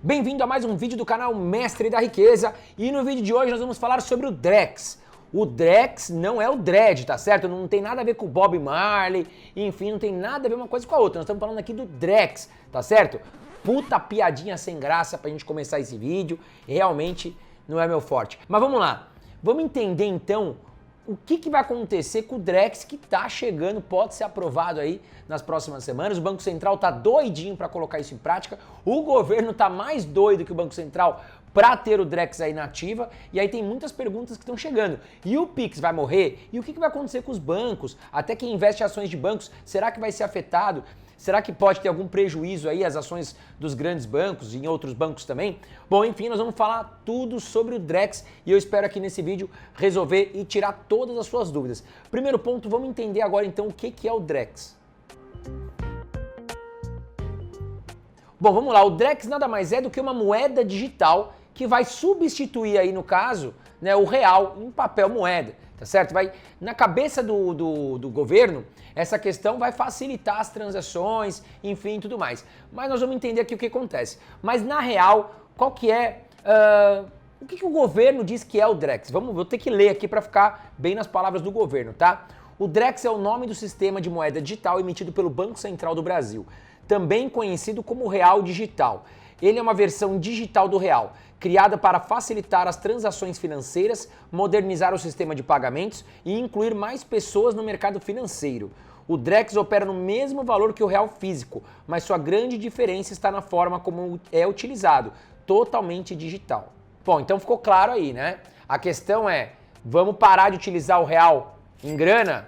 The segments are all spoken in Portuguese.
Bem-vindo a mais um vídeo do canal Mestre da Riqueza e no vídeo de hoje nós vamos falar sobre o Drex. O Drex não é o Dredd, tá certo? Não tem nada a ver com o Bob Marley, enfim, não tem nada a ver uma coisa com a outra. Nós estamos falando aqui do Drex, tá certo? Puta piadinha sem graça pra gente começar esse vídeo, realmente não é meu forte. Mas vamos lá, vamos entender então o que vai acontecer com o Drex que tá chegando, pode ser aprovado aí nas próximas semanas. O Banco Central tá doidinho para colocar isso em prática. O governo tá mais doido que o Banco Central para ter o Drex aí na ativa. E aí tem muitas perguntas que estão chegando. E o Pix vai morrer? E o que vai acontecer com os bancos? Até quem investe em ações de bancos, será que vai ser afetado? Será que pode ter algum prejuízo aí as ações dos grandes bancos e em outros bancos também? Bom, enfim, nós vamos falar tudo sobre o Drex e eu espero aqui nesse vídeo resolver e tirar todas as suas dúvidas. Primeiro ponto, vamos entender agora então o que é o Drex. Bom, vamos lá, o Drex nada mais é do que uma moeda digital que vai substituir aí no caso, né, o real em papel moeda, tá certo? Vai, na cabeça do governo, essa questão vai facilitar as transações, enfim, tudo mais. Mas nós vamos entender aqui o que acontece. Mas na real, qual que é, o que o governo diz que é o Drex? Vou ter que ler aqui para ficar bem nas palavras do governo, tá? O Drex é o nome do sistema de moeda digital emitido pelo Banco Central do Brasil, também conhecido como Real Digital. Ele é uma versão digital do real, criada para facilitar as transações financeiras, modernizar o sistema de pagamentos e incluir mais pessoas no mercado financeiro. O Drex opera no mesmo valor que o real físico, mas sua grande diferença está na forma como é utilizado, totalmente digital. Bom, então ficou claro aí, né? A questão é, vamos parar de utilizar o real em grana?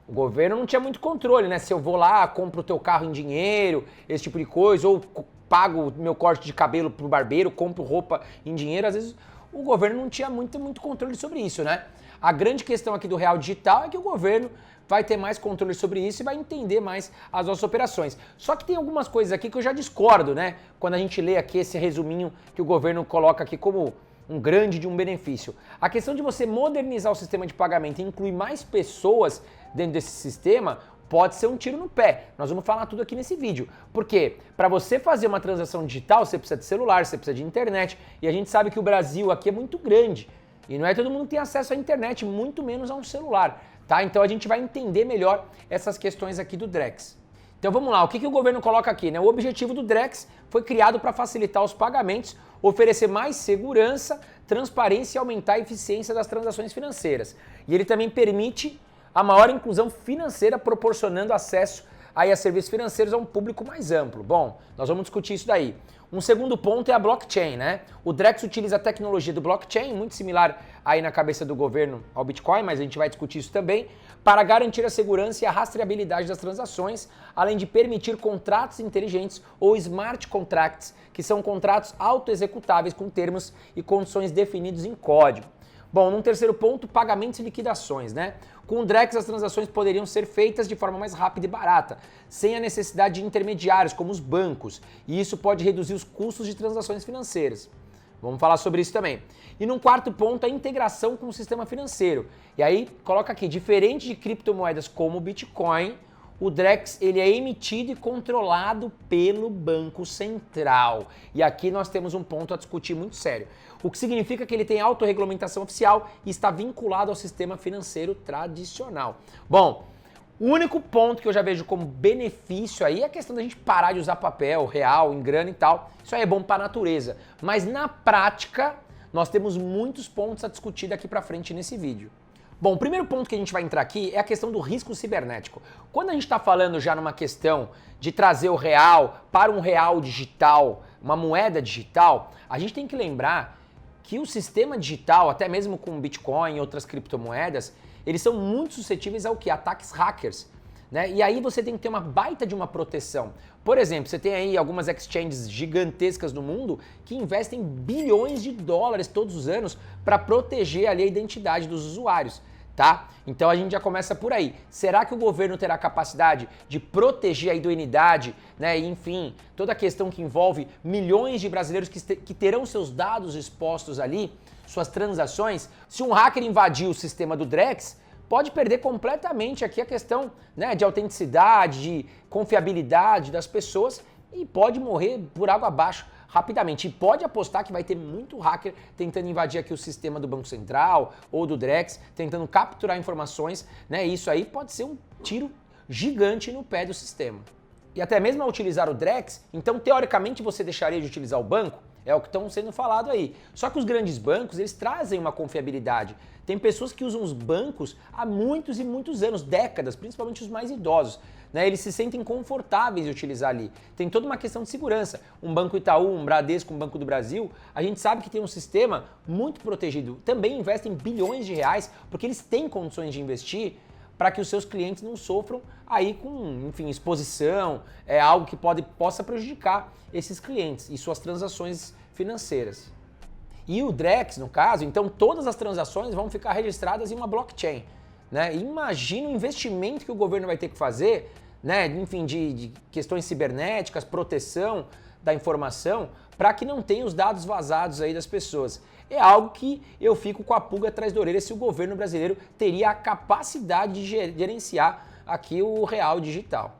O governo não tinha muito controle, né? Se eu vou lá, compro o teu carro em dinheiro, esse tipo de coisa, ou pago meu corte de cabelo pro barbeiro, compro roupa em dinheiro, às vezes o governo não tinha muito controle sobre isso, né? A grande questão aqui do real digital é que o governo vai ter mais controle sobre isso e vai entender mais as nossas operações. Só que tem algumas coisas aqui que eu já discordo, né? Quando a gente lê aqui esse resuminho que o governo coloca aqui como um grande de um benefício. A questão de você modernizar o sistema de pagamento e incluir mais pessoas dentro desse sistema pode ser um tiro no pé. Nós vamos falar tudo aqui nesse vídeo. Porque para você fazer uma transação digital, você precisa de celular, você precisa de internet. E a gente sabe que o Brasil aqui é muito grande. E não é todo mundo que tem acesso à internet, muito menos a um celular. Tá? Então a gente vai entender melhor essas questões aqui do Drex. Então vamos lá, o que o governo coloca aqui, né? O objetivo do Drex foi criado para facilitar os pagamentos, oferecer mais segurança, transparência e aumentar a eficiência das transações financeiras. E ele também permite a maior inclusão financeira, proporcionando acesso aí a serviços financeiros a um público mais amplo. Bom, nós vamos discutir isso daí. Um segundo ponto é a blockchain, né? O Drex utiliza a tecnologia do blockchain, muito similar aí na cabeça do governo ao Bitcoin, mas a gente vai discutir isso também, para garantir a segurança e a rastreabilidade das transações, além de permitir contratos inteligentes ou smart contracts, que são contratos autoexecutáveis com termos e condições definidos em código. Bom, num terceiro ponto, pagamentos e liquidações, né? Com o Drex, as transações poderiam ser feitas de forma mais rápida e barata, sem a necessidade de intermediários, como os bancos, e isso pode reduzir os custos de transações financeiras. Vamos falar sobre isso também. E num quarto ponto, a integração com o sistema financeiro. E aí, coloca aqui, diferente de criptomoedas como o Bitcoin, o Drex ele é emitido e controlado pelo Banco Central. E aqui nós temos um ponto a discutir muito sério. O que significa que ele tem autorregulamentação oficial e está vinculado ao sistema financeiro tradicional. Bom, o único ponto que eu já vejo como benefício aí é a questão da gente parar de usar papel, real, em grana e tal. Isso aí é bom para a natureza. Mas na prática, nós temos muitos pontos a discutir daqui para frente nesse vídeo. Bom, o primeiro ponto que a gente vai entrar aqui é a questão do risco cibernético. Quando a gente está falando já numa questão de trazer o real para um real digital, uma moeda digital, a gente tem que lembrar que o sistema digital, até mesmo com Bitcoin e outras criptomoedas, eles são muito suscetíveis ao que? Ataques hackers. Né? E aí você tem que ter uma baita de uma proteção. Por exemplo, você tem aí algumas exchanges gigantescas no mundo que investem bilhões de dólares todos os anos para proteger ali a identidade dos usuários. Tá? Então a gente já começa por aí. Será que o governo terá capacidade de proteger a idoneidade, né? E, enfim, toda a questão que envolve milhões de brasileiros que terão seus dados expostos ali, suas transações? Se um hacker invadir o sistema do Drex, pode perder completamente aqui a questão, né, de autenticidade, de confiabilidade das pessoas e pode morrer por água abaixo rapidamente. E pode apostar que vai ter muito hacker tentando invadir aqui o sistema do Banco Central ou do Drex, tentando capturar informações, né? Isso aí pode ser um tiro gigante no pé do sistema. E até mesmo ao utilizar o Drex, então teoricamente você deixaria de utilizar o banco? É o que estão sendo falado aí. Só que os grandes bancos, eles trazem uma confiabilidade. Tem pessoas que usam os bancos há muitos e muitos anos, décadas, principalmente os mais idosos. Né? Eles se sentem confortáveis de utilizar ali. Tem toda uma questão de segurança. Um Banco Itaú, um Bradesco, um Banco do Brasil, a gente sabe que tem um sistema muito protegido. Também investem bilhões de reais, porque eles têm condições de investir para que os seus clientes não sofram aí com, enfim, exposição, algo que possa prejudicar esses clientes e suas transações financeiras. E o Drex, no caso, então todas as transações vão ficar registradas em uma blockchain. Né? Imagina o investimento que o governo vai ter que fazer, né? Enfim, de questões cibernéticas, proteção da informação, para que não tenha os dados vazados aí das pessoas. É algo que eu fico com a pulga atrás da orelha se o governo brasileiro teria a capacidade de gerenciar aqui o real digital.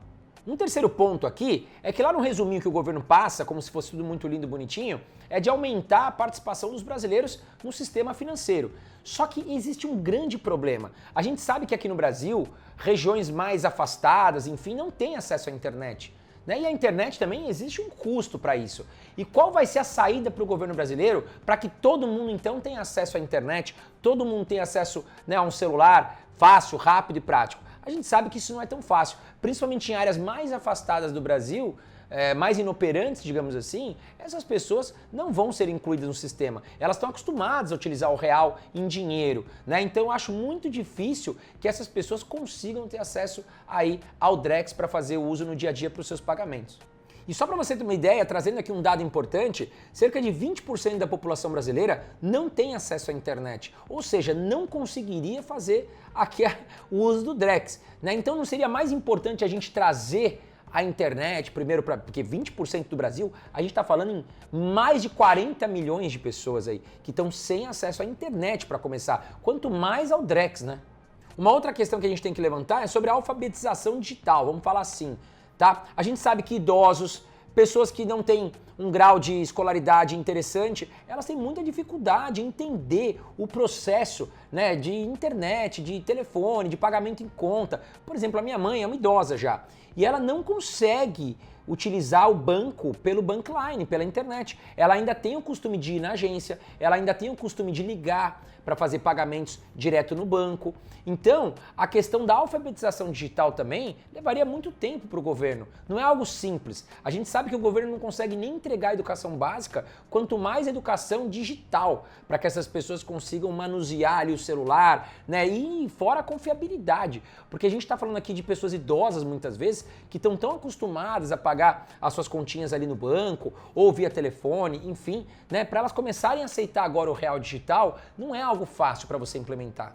Um terceiro ponto aqui é que lá no resuminho que o governo passa, como se fosse tudo muito lindo e bonitinho, é de aumentar a participação dos brasileiros no sistema financeiro. Só que existe um grande problema. A gente sabe que aqui no Brasil, regiões mais afastadas, enfim, não têm acesso à internet. Né? E a internet também existe um custo para isso. E qual vai ser a saída para o governo brasileiro para que todo mundo então tenha acesso à internet, todo mundo tenha acesso, né, a um celular fácil, rápido e prático? A gente sabe que isso não é tão fácil, principalmente em áreas mais afastadas do Brasil, mais inoperantes, digamos assim, essas pessoas não vão ser incluídas no sistema. Elas estão acostumadas a utilizar o real em dinheiro, né? Então eu acho muito difícil que essas pessoas consigam ter acesso aí ao Drex para fazer o uso no dia a dia para os seus pagamentos. E só para você ter uma ideia, trazendo aqui um dado importante, cerca de 20% da população brasileira não tem acesso à internet, ou seja, não conseguiria fazer aqui o uso do Drex. Né? Então não seria mais importante a gente trazer a internet, primeiro, porque 20% do Brasil, a gente está falando em mais de 40 milhões de pessoas aí que estão sem acesso à internet para começar, quanto mais ao Drex, né? Uma outra questão que a gente tem que levantar é sobre a alfabetização digital, vamos falar assim, tá? A gente sabe que idosos, pessoas que não têm um grau de escolaridade interessante, elas têm muita dificuldade em entender o processo, né, de internet, de telefone, de pagamento em conta. Por exemplo, a minha mãe é uma idosa já e ela não consegue utilizar o banco pelo Bankline, pela internet. Ela ainda tem o costume de ir na agência, ela ainda tem o costume de ligar para fazer pagamentos direto no banco. Então, a questão da alfabetização digital também levaria muito tempo para o governo. Não é algo simples. A gente sabe que o governo não consegue nem entregar a educação básica, quanto mais educação digital, para que essas pessoas consigam manusear ali o celular, né? E fora a confiabilidade. Porque a gente está falando aqui de pessoas idosas, muitas vezes, que estão tão acostumadas a pagar as suas continhas ali no banco, ou via telefone, enfim, né? Para elas começarem a aceitar agora o real digital, não é algo fácil para você implementar.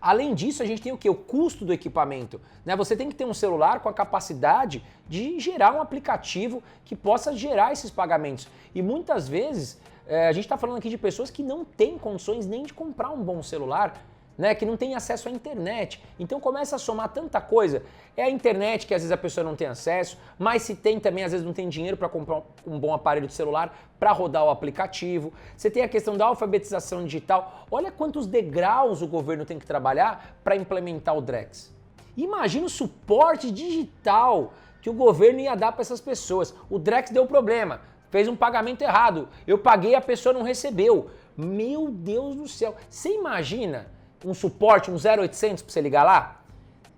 Além disso, a gente tem o quê? O custo do equipamento. Né? Você tem que ter um celular com a capacidade de gerar um aplicativo que possa gerar esses pagamentos. E muitas vezes, a gente está falando aqui de pessoas que não têm condições nem de comprar um bom celular, né, que não tem acesso à internet. Então começa a somar tanta coisa. É a internet que às vezes a pessoa não tem acesso, mas se tem também, às vezes não tem dinheiro para comprar um bom aparelho de celular para rodar o aplicativo. Você tem a questão da alfabetização digital. Olha quantos degraus o governo tem que trabalhar para implementar o Drex. Imagina o suporte digital que o governo ia dar para essas pessoas. O Drex deu problema, fez um pagamento errado. Eu paguei, a pessoa não recebeu. Meu Deus do céu. Você imagina um suporte, um 0800 para você ligar lá?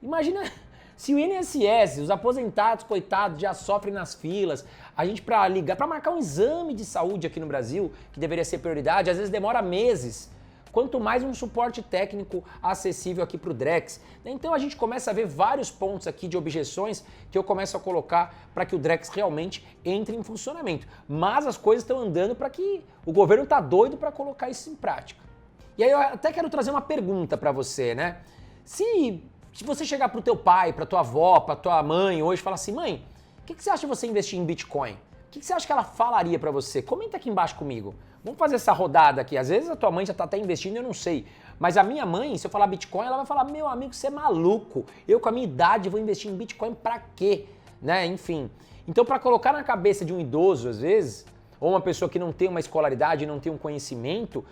Imagina se o INSS, os aposentados, coitados, já sofrem nas filas, a gente para ligar, para marcar um exame de saúde aqui no Brasil, que deveria ser prioridade, às vezes demora meses. Quanto mais um suporte técnico acessível aqui para o Drex. Então a gente começa a ver vários pontos aqui de objeções que eu começo a colocar para que o Drex realmente entre em funcionamento. Mas as coisas estão andando para que o governo está doido para colocar isso em prática. E aí eu até quero trazer uma pergunta para você, né? Se você chegar pro teu pai, pra tua avó, pra tua mãe hoje e falar assim, mãe, o que você acha de você investir em Bitcoin? O que você acha que ela falaria para você? Comenta aqui embaixo comigo. Vamos fazer essa rodada aqui. Às vezes a tua mãe já tá até investindo, eu não sei. Mas a minha mãe, se eu falar Bitcoin, ela vai falar, meu amigo, você é maluco. Eu com a minha idade vou investir em Bitcoin pra quê? Né? Enfim. Então para colocar na cabeça de um idoso, às vezes, ou uma pessoa que não tem uma escolaridade, não tem um conhecimento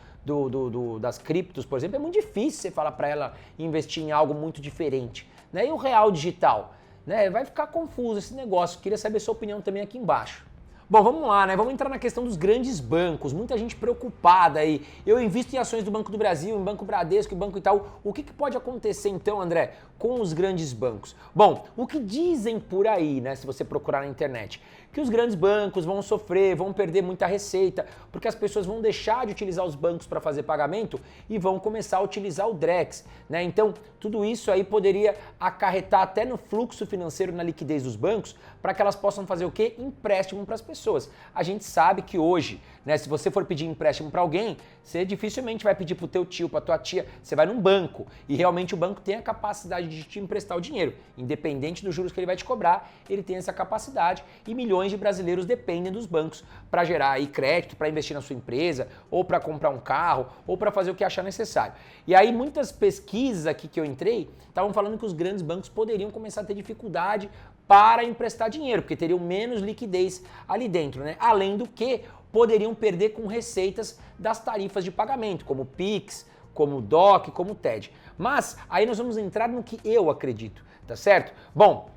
das criptos, por exemplo, é muito difícil você falar para ela investir em algo muito diferente. Né? E o real digital? Né? Vai ficar confuso esse negócio. Queria saber sua opinião também aqui embaixo. Bom, vamos lá, né? Vamos entrar na questão dos grandes bancos. Muita gente preocupada aí. Eu invisto em ações do Banco do Brasil, em Banco Bradesco, em Banco Itaú. O que pode acontecer então, André, com os grandes bancos? Bom, o que dizem por aí, né? Se você procurar na internet, que os grandes bancos vão sofrer, vão perder muita receita, porque as pessoas vão deixar de utilizar os bancos para fazer pagamento e vão começar a utilizar o Drex, né? Então, tudo isso aí poderia acarretar até no fluxo financeiro, na liquidez dos bancos, para que elas possam fazer o quê? Empréstimo para as pessoas. A gente sabe que hoje, né, se você for pedir empréstimo para alguém, você dificilmente vai pedir para o teu tio, para tua tia, você vai num banco e realmente o banco tem a capacidade de te emprestar o dinheiro, independente dos juros que ele vai te cobrar, ele tem essa capacidade e milhões de brasileiros dependem dos bancos para gerar aí crédito, para investir na sua empresa, ou para comprar um carro, ou para fazer o que achar necessário. E aí muitas pesquisas aqui que eu entrei estavam falando que os grandes bancos poderiam começar a ter dificuldade para emprestar dinheiro, porque teriam menos liquidez ali dentro, né? Além do que poderiam perder com receitas das tarifas de pagamento, como o Pix, como o DOC, como o TED. Mas aí nós vamos entrar no que eu acredito, tá certo? Bom,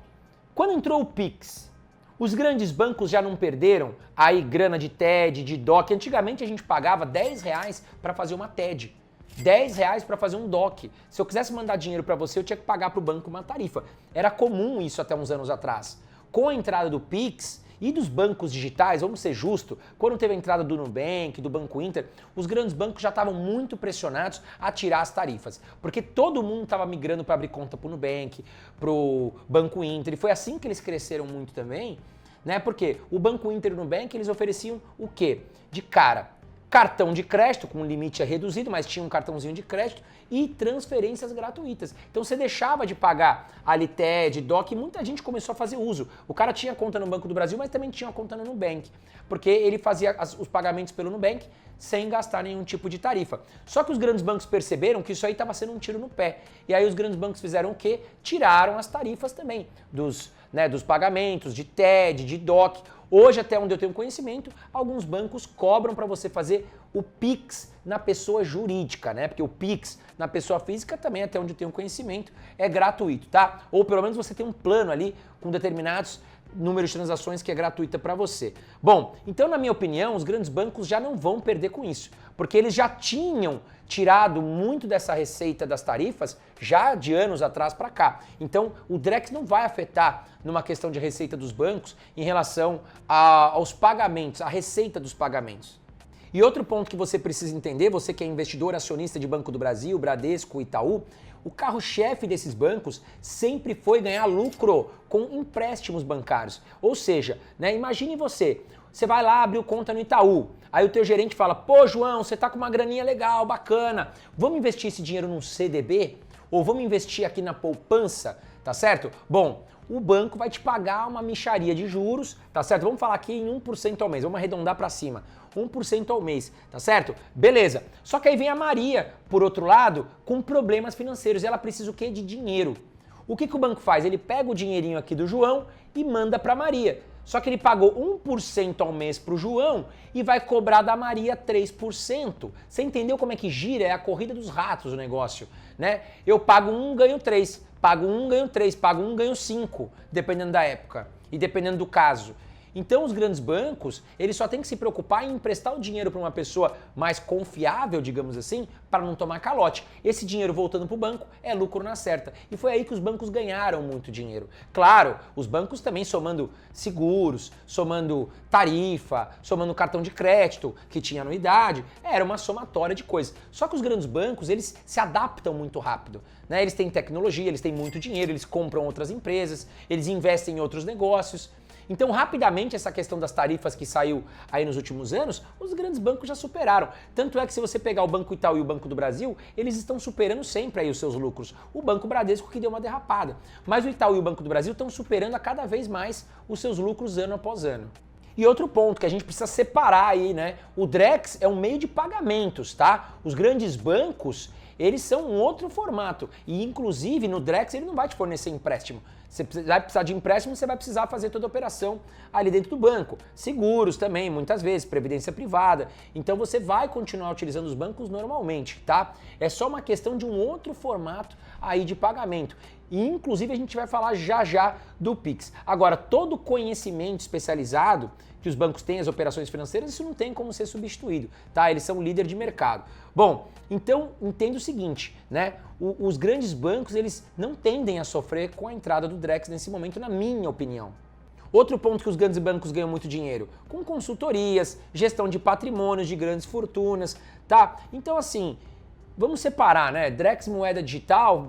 quando entrou o Pix, os grandes bancos já não perderam aí grana de TED, de DOC. Antigamente a gente pagava R$10 para fazer uma TED. R$10 para fazer um DOC. Se eu quisesse mandar dinheiro para você, eu tinha que pagar para o banco uma tarifa. Era comum isso até uns anos atrás. Com a entrada do Pix e dos bancos digitais, vamos ser justos, quando teve a entrada do Nubank, do Banco Inter, os grandes bancos já estavam muito pressionados a tirar as tarifas. Porque todo mundo estava migrando para abrir conta para o Nubank, para o Banco Inter. E foi assim que eles cresceram muito também, né? Porque o Banco Inter e o Nubank, eles ofereciam o quê? De cara, cartão de crédito, com limite reduzido, mas tinha um cartãozinho de crédito e transferências gratuitas. Então você deixava de pagar ali TED, DOC, e muita gente começou a fazer uso. O cara tinha conta no Banco do Brasil, mas também tinha conta no Nubank, porque ele fazia os pagamentos pelo Nubank sem gastar nenhum tipo de tarifa. Só que os grandes bancos perceberam que isso aí estava sendo um tiro no pé. E aí os grandes bancos fizeram o quê? Tiraram as tarifas também dos pagamentos, de TED, de DOC. Hoje, até onde eu tenho conhecimento, alguns bancos cobram para você fazer o Pix na pessoa jurídica, né? Porque o Pix na pessoa física também, até onde eu tenho conhecimento, é gratuito, tá? Ou pelo menos você tem um plano ali com determinados números de transações que é gratuita para você. Bom, então na minha opinião, os grandes bancos já não vão perder com isso, porque eles já tinham tirado muito dessa receita das tarifas já de anos atrás para cá. Então o Drex não vai afetar numa questão de receita dos bancos em relação aos pagamentos, a receita dos pagamentos. E outro ponto que você precisa entender, você que é investidor acionista de Banco do Brasil, Bradesco, Itaú, o carro-chefe desses bancos sempre foi ganhar lucro com empréstimos bancários. Ou seja, né, imagine você vai lá abrir conta no Itaú, aí o teu gerente fala, pô João, você tá com uma graninha legal, bacana, vamos investir esse dinheiro num CDB? Ou vamos investir aqui na poupança, tá certo? Bom, o banco vai te pagar uma mixaria de juros, tá certo? Vamos falar aqui em 1% ao mês, vamos arredondar para cima. 1% ao mês, tá certo? Beleza. Só que aí vem a Maria, por outro lado, com problemas financeiros. E ela precisa o quê? De dinheiro. O que o banco faz? Ele pega o dinheirinho aqui do João e manda para Maria. Só que ele pagou 1% ao mês para o João e vai cobrar da Maria 3%. Você entendeu como é que gira? É a corrida dos ratos o negócio, né? Eu pago 1, ganho 3. Pago 1, ganho 3. Pago 1, ganho 5, dependendo da época e dependendo do caso. Então os grandes bancos, eles só têm que se preocupar em emprestar o dinheiro para uma pessoa mais confiável, digamos assim, para não tomar calote. Esse dinheiro voltando para o banco é lucro na certa. E foi aí que os bancos ganharam muito dinheiro. Claro, os bancos também somando seguros, somando tarifa, somando cartão de crédito, que tinha anuidade, era uma somatória de coisas. Só que os grandes bancos, eles se adaptam muito rápido, né? Eles têm tecnologia, eles têm muito dinheiro, eles compram outras empresas, eles investem em outros negócios. Então, rapidamente, essa questão das tarifas que saiu aí nos últimos anos, os grandes bancos já superaram. Tanto é que se você pegar o Banco Itaú e o Banco do Brasil, eles estão superando sempre aí os seus lucros. O Banco Bradesco que deu uma derrapada. Mas o Itaú e o Banco do Brasil estão superando a cada vez mais os seus lucros ano após ano. E outro ponto que a gente precisa separar aí, né? O Drex é um meio de pagamentos, tá? Os grandes bancos, eles são um outro formato. E, inclusive, no Drex ele não vai te fornecer empréstimo. Você vai precisar de empréstimo, você vai precisar fazer toda a operação ali dentro do banco. Seguros também, muitas vezes, previdência privada. Então você vai continuar utilizando os bancos normalmente, tá? É só uma questão de um outro formato aí de pagamento. E inclusive a gente vai falar já já do Pix. Agora, todo conhecimento especializado que os bancos têm, as operações financeiras, isso não tem como ser substituído, tá? Eles são líder de mercado. Bom, então entenda o seguinte, né? Os grandes bancos, eles não tendem a sofrer com a entrada do Drex nesse momento, na minha opinião. Outro ponto que os grandes bancos ganham muito dinheiro, com consultorias, gestão de patrimônios, de grandes fortunas, tá? Então assim, vamos separar, né? Drex moeda digital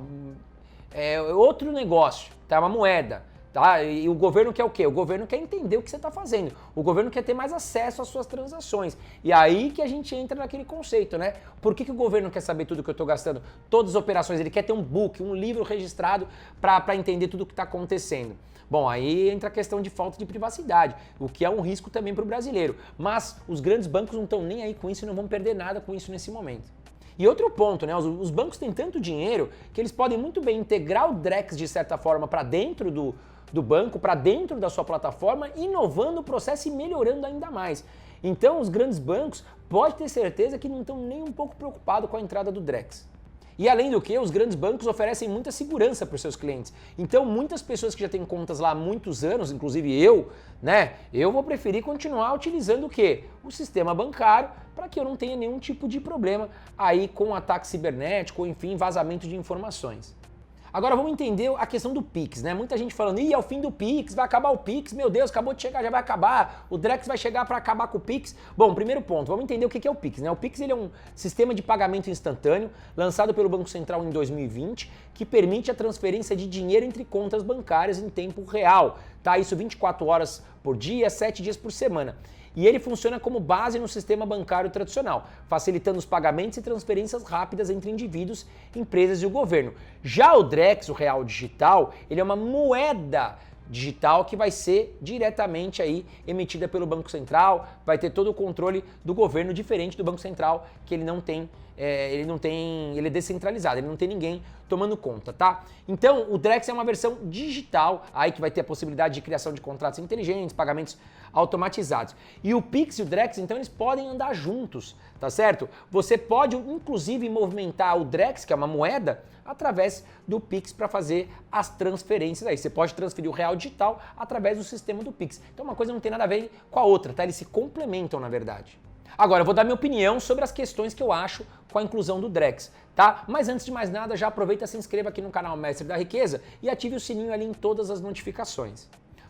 é outro negócio, tá? Uma moeda. Tá? E o governo quer o quê? O governo quer entender o que você está fazendo. O governo quer ter mais acesso às suas transações. E aí que a gente entra naquele conceito, né? Por que o governo quer saber tudo que eu estou gastando? Todas as operações, ele quer ter um book, um livro registrado para entender tudo o que está acontecendo. Bom, aí entra a questão de falta de privacidade, o que é um risco também para o brasileiro. Mas os grandes bancos não estão nem aí com isso e não vão perder nada com isso nesse momento. E outro ponto, né? Os bancos têm tanto dinheiro que eles podem muito bem integrar o Drex de certa forma para dentro do banco, para dentro da sua plataforma, inovando o processo e melhorando ainda mais. Então, os grandes bancos, pode ter certeza que não estão nem um pouco preocupados com a entrada do Drex. E além do que, os grandes bancos oferecem muita segurança para os seus clientes. Então, muitas pessoas que já têm contas lá há muitos anos, inclusive eu, né? Eu vou preferir continuar utilizando o quê? O sistema bancário, para que eu não tenha nenhum tipo de problema aí com ataque cibernético, ou enfim, vazamento de informações. Agora vamos entender a questão do Pix, né? Muita gente falando, é o fim do Pix, vai acabar o Pix, meu Deus, acabou de chegar, já vai acabar, o Drex vai chegar para acabar com o Pix. Bom, primeiro ponto, vamos entender o que é o Pix, né? O Pix ele é um sistema de pagamento instantâneo lançado pelo Banco Central em 2020 que permite a transferência de dinheiro entre contas bancárias em tempo real, tá? Isso 24 horas por dia, 7 dias por semana. E ele funciona como base no sistema bancário tradicional, facilitando os pagamentos e transferências rápidas entre indivíduos, empresas e o governo. Já o Drex, o real digital, ele é uma moeda digital que vai ser diretamente aí emitida pelo Banco Central, vai ter todo o controle do governo, diferente do Banco Central, que ele é descentralizado, ele não tem ninguém tomando conta, tá? Então, o Drex é uma versão digital, aí que vai ter a possibilidade de criação de contratos inteligentes, pagamentos automatizados. E o Pix e o Drex, então, eles podem andar juntos, tá certo? Você pode, inclusive, movimentar o Drex, que é uma moeda, através do Pix para fazer as transferências aí. Você pode transferir o real digital através do sistema do Pix. Então, uma coisa não tem nada a ver com a outra, tá? Eles se complementam, na verdade. Agora, eu vou dar minha opinião sobre as questões que eu acho com a inclusão do Drex, tá? Mas antes de mais nada, já aproveita e se inscreva aqui no canal Mestre da Riqueza e ative o sininho ali em todas as notificações.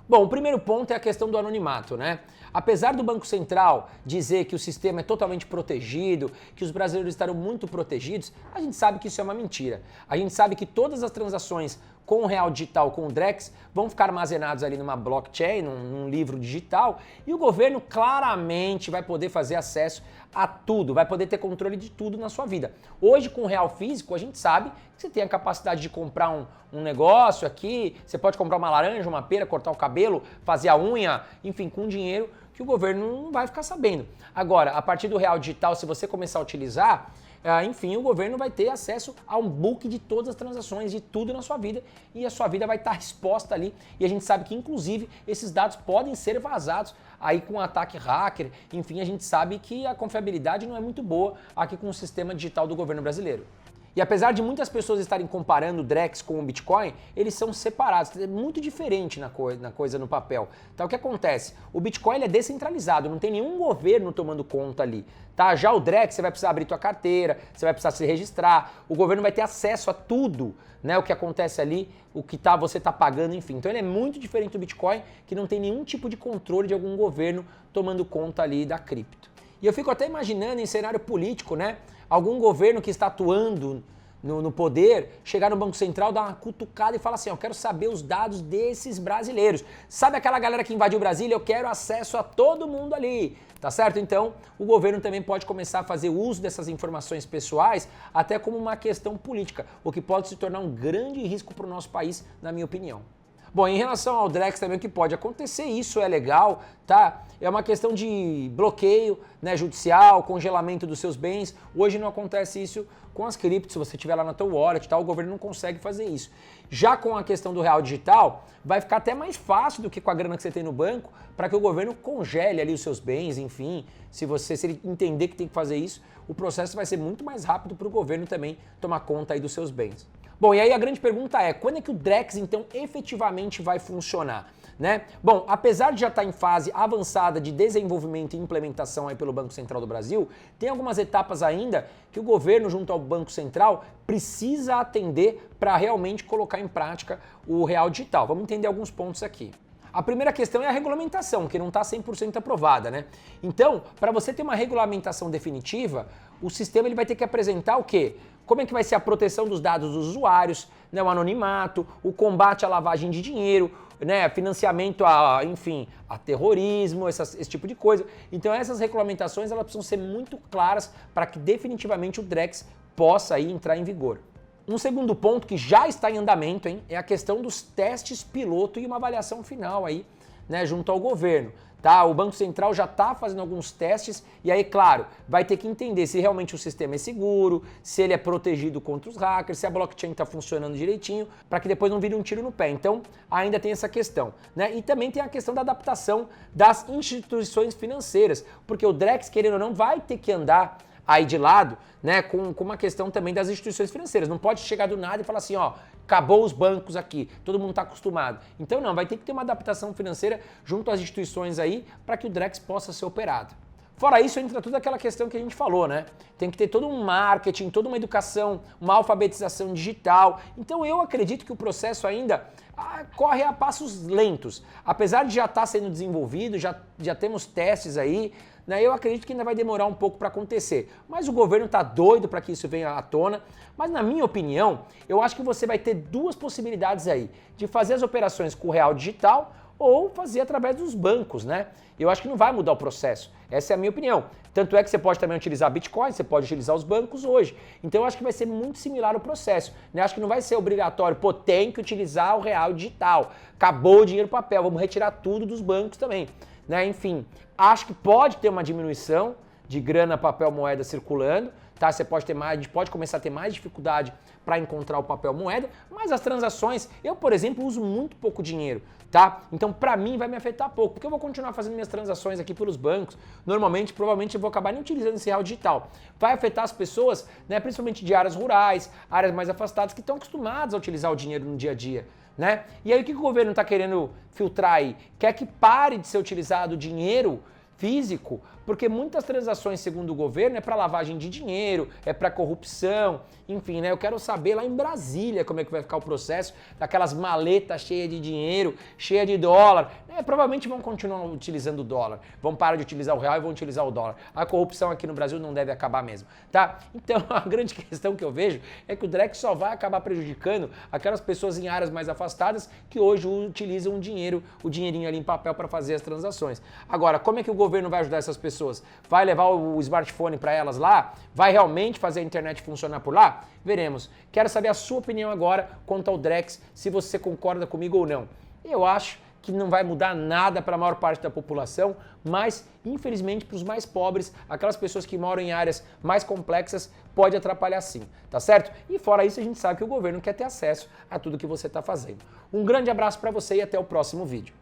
Bom, o primeiro ponto é a questão do anonimato, né? Apesar do Banco Central dizer que o sistema é totalmente protegido, que os brasileiros estarão muito protegidos, a gente sabe que isso é uma mentira. A gente sabe que todas as transações com o real digital, com o Drex, vão ficar armazenados ali numa blockchain, num livro digital, e o governo claramente vai poder fazer acesso a tudo, vai poder ter controle de tudo na sua vida. Hoje, com o real físico, a gente sabe que você tem a capacidade de comprar um negócio aqui, você pode comprar uma laranja, uma pera, cortar o cabelo, fazer a unha, enfim, com dinheiro que o governo não vai ficar sabendo. Agora, a partir do real digital, se você começar a utilizar, enfim, o governo vai ter acesso a um book de todas as transações, de tudo na sua vida, e a sua vida vai estar exposta ali. E a gente sabe que, inclusive, esses dados podem ser vazados aí com um ataque hacker. Enfim, a gente sabe que a confiabilidade não é muito boa aqui com o sistema digital do governo brasileiro. E apesar de muitas pessoas estarem comparando o Drex com o Bitcoin, eles são separados, é muito diferente na coisa no papel. Então o que acontece? O Bitcoin ele é descentralizado, não tem nenhum governo tomando conta ali. Tá? Já o Drex, você vai precisar abrir tua carteira, você vai precisar se registrar, o governo vai ter acesso a tudo, né? O que acontece ali, o que você está pagando, enfim. Então ele é muito diferente do Bitcoin, que não tem nenhum tipo de controle de algum governo tomando conta ali da cripto. E eu fico até imaginando em cenário político, né? Algum governo que está atuando no poder, chegar no Banco Central, dar uma cutucada e falar assim, eu quero saber os dados desses brasileiros. Sabe aquela galera que invadiu Brasília? Eu quero acesso a todo mundo ali, tá certo? Então, o governo também pode começar a fazer uso dessas informações pessoais até como uma questão política, o que pode se tornar um grande risco para o nosso país, na minha opinião. Bom, em relação ao Drex também o que pode acontecer, isso é legal, tá? É uma questão de bloqueio, né, judicial, congelamento dos seus bens. Hoje não acontece isso com as criptos, se você tiver lá na tua wallet, tá? O governo não consegue fazer isso. Já com a questão do real digital, vai ficar até mais fácil do que com a grana que você tem no banco, para que o governo congele ali os seus bens, enfim, se ele entender que tem que fazer isso, o processo vai ser muito mais rápido para o governo também tomar conta aí dos seus bens. Bom, e aí a grande pergunta é, quando é que o Drex, então, efetivamente vai funcionar? Né? Bom, apesar de já estar em fase avançada de desenvolvimento e implementação aí pelo Banco Central do Brasil, tem algumas etapas ainda que o governo, junto ao Banco Central, precisa atender para realmente colocar em prática o real digital. Vamos entender alguns pontos aqui. A primeira questão é a regulamentação, que não está 100% aprovada, né? Então, para você ter uma regulamentação definitiva, o sistema ele vai ter que apresentar o quê? Como é que vai ser a proteção dos dados dos usuários, né, o anonimato, o combate à lavagem de dinheiro, né, financiamento a terrorismo, esse tipo de coisa. Então essas regulamentações elas precisam ser muito claras para que definitivamente o Drex possa aí entrar em vigor. Um segundo ponto que já está em andamento, hein, é a questão dos testes piloto e uma avaliação final aí, né, junto ao governo. Tá? O Banco Central já está fazendo alguns testes e aí, claro, vai ter que entender se realmente o sistema é seguro, se ele é protegido contra os hackers, se a blockchain está funcionando direitinho, para que depois não vire um tiro no pé. Então, ainda tem essa questão, né? E também tem a questão da adaptação das instituições financeiras, porque o Drex, querendo ou não, vai ter que andar aí de lado, né, com uma questão também das instituições financeiras. Não pode chegar do nada e falar assim, ó, acabou os bancos aqui, todo mundo está acostumado. Então não, vai ter que ter uma adaptação financeira junto às instituições aí para que o Drex possa ser operado. Fora isso, entra toda aquela questão que a gente falou, né? Tem que ter todo um marketing, toda uma educação, uma alfabetização digital. Então eu acredito que o processo ainda corre a passos lentos. Apesar de já estar sendo desenvolvido, já temos testes aí, né? Eu acredito que ainda vai demorar um pouco para acontecer. Mas o governo está doido para que isso venha à tona. Mas na minha opinião, eu acho que você vai ter duas possibilidades aí, de fazer as operações com o real digital ou fazer através dos bancos, né? Eu acho que não vai mudar o processo. Essa é a minha opinião. Tanto é que você pode também utilizar Bitcoin, você pode utilizar os bancos hoje. Então eu acho que vai ser muito similar o processo, né? Acho que não vai ser obrigatório, pô, tem que utilizar o real digital. Acabou o dinheiro papel, vamos retirar tudo dos bancos também, né? Enfim, acho que pode ter uma diminuição de grana, papel, moeda circulando, tá? Você pode ter mais, a gente pode começar a ter mais dificuldade para encontrar o papel moeda, mas as transações, eu, por exemplo, uso muito pouco dinheiro, tá? Então, para mim, vai me afetar pouco, porque eu vou continuar fazendo minhas transações aqui pelos bancos. Normalmente, provavelmente, eu vou acabar nem utilizando esse real digital. Vai afetar as pessoas, né, principalmente de áreas rurais, áreas mais afastadas, que estão acostumadas a utilizar o dinheiro no dia a dia, né? E aí, o que o governo está querendo filtrar aí? Quer que pare de ser utilizado o dinheiro físico, porque muitas transações, segundo o governo, é para lavagem de dinheiro, é para corrupção, enfim, né? Eu quero saber lá em Brasília como é que vai ficar o processo daquelas maletas cheias de dinheiro, cheia de dólar. Provavelmente vão continuar utilizando o dólar, vão parar de utilizar o real e vão utilizar o dólar. A corrupção aqui no Brasil não deve acabar mesmo, tá? Então, a grande questão que eu vejo é que o Drex só vai acabar prejudicando aquelas pessoas em áreas mais afastadas que hoje utilizam o dinheirinho ali em papel para fazer as transações. Agora, como é que o governo vai ajudar essas pessoas? Vai levar o smartphone para elas lá? Vai realmente fazer a internet funcionar por lá? Veremos. Quero saber a sua opinião agora quanto ao Drex, se você concorda comigo ou não. Eu acho que não vai mudar nada para a maior parte da população, mas infelizmente para os mais pobres, aquelas pessoas que moram em áreas mais complexas, pode atrapalhar sim, tá certo? E fora isso, a gente sabe que o governo quer ter acesso a tudo que você está fazendo. Um grande abraço para você e até o próximo vídeo.